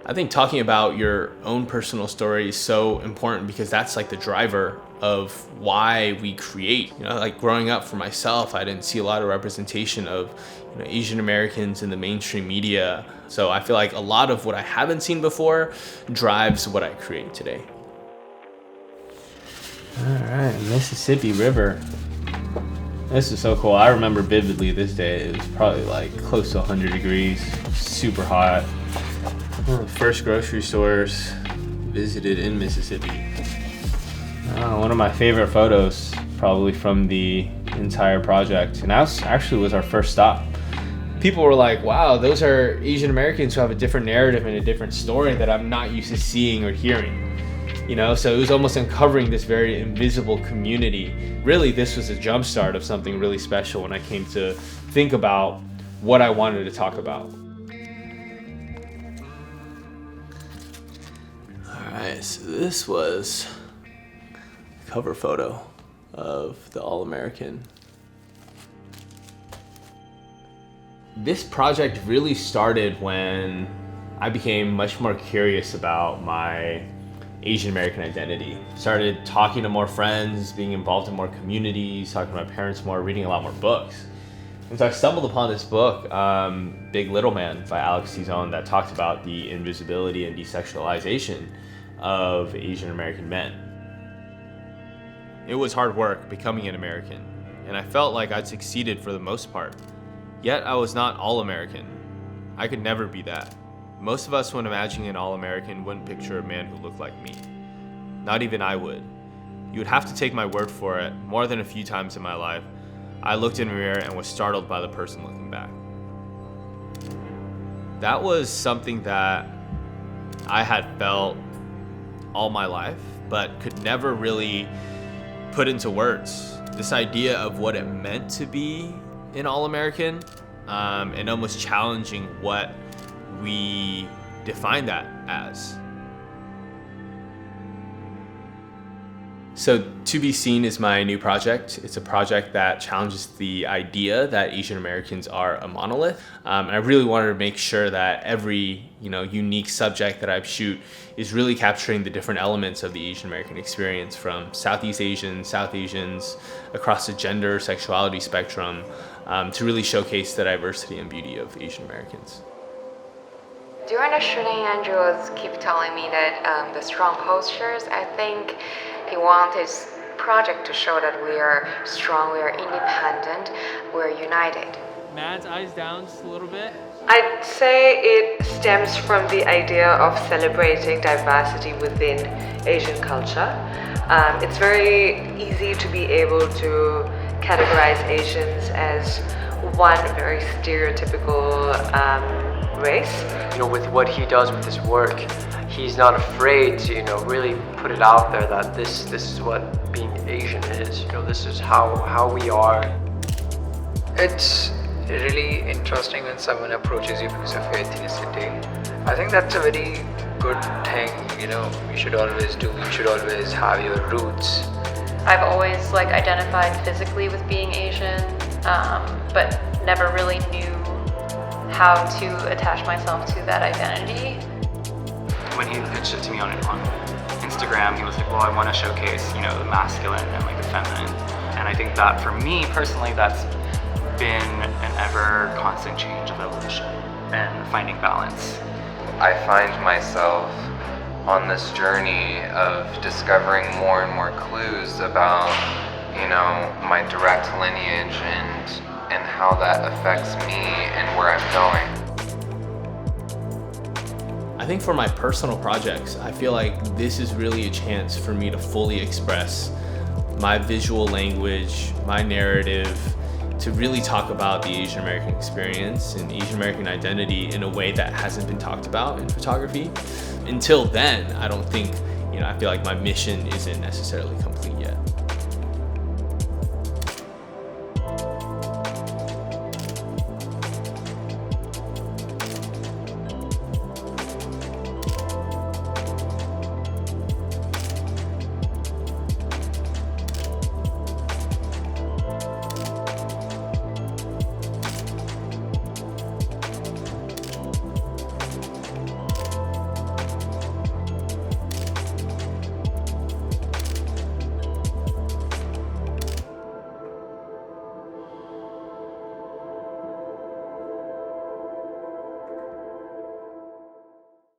I think talking about your own personal story is so important because that's like the driver of why we create. Like growing up for myself, I didn't see a lot of representation of Asian Americans in the mainstream media. So I feel like a lot of what I haven't seen before drives what I create today. All right, Mississippi River. This is so cool. I remember vividly this day. It was probably like close to 100 degrees, super hot. One of the first grocery stores visited in Mississippi. One of my favorite photos probably from the entire project. And that actually was our first stop. People were like, wow, those are Asian Americans who have a different narrative and a different story that I'm not used to seeing or hearing. So it was almost uncovering this very invisible community. Really, this was a jumpstart of something really special when I came to think about what I wanted to talk about. Alright, so this was the cover photo of the All-American. This project really started when I became much more curious about my Asian American identity. Started talking to more friends, being involved in more communities, talking to my parents more, reading a lot more books. And so I stumbled upon this book, Big Little Man by Alex Tizon, that talked about the invisibility and desexualization of Asian American men. It was hard work becoming an American, and I felt like I'd succeeded for the most part. Yet I was not all-American. I could never be that. Most of us, when imagining an all-American, wouldn't picture a man who looked like me. Not even I would. You would have to take my word for it. More than a few times in my life, I looked in the mirror and was startled by the person looking back. That was something that I had felt all my life, but could never really put into words. This idea of what it meant to be an all-American, and almost challenging what we define that as. So To Be Seen is my new project. It's a project that challenges the idea that Asian Americans are a monolith. And I really wanted to make sure that every unique subject that I shoot is really capturing the different elements of the Asian American experience, from Southeast Asians, South Asians, across the gender, sexuality spectrum, to really showcase the diversity and beauty of Asian Americans. During the shooting, Andrew was keep telling me that the strong postures, I think he wants his project to show that we are strong, we are independent, we're united. Matt's eyes down just a little bit. I'd say it stems from the idea of celebrating diversity within Asian culture. It's very easy to be able to categorize Asians as one very stereotypical race. With what he does with his work, he's not afraid to, really put it out there that this is what being Asian is. This is how we are. It's really interesting when someone approaches you because of your ethnicity. I think that's a very good thing, you should always do. You should always have your roots. I've always identified physically with being Asian, but never really knew how to attach myself to that identity. When he pitched it to me on Instagram, he was like, well, I want to showcase, the masculine and the feminine. And I think that for me personally, that's been an ever constant change of evolution and finding balance. I find myself on this journey of discovering more and more clues about, my direct lineage and how that affects me and where I'm going. I think for my personal projects, I feel like this is really a chance for me to fully express my visual language, my narrative, to really talk about the Asian American experience and Asian American identity in a way that hasn't been talked about in photography. Until then, I don't think, I feel like my mission isn't necessarily complete.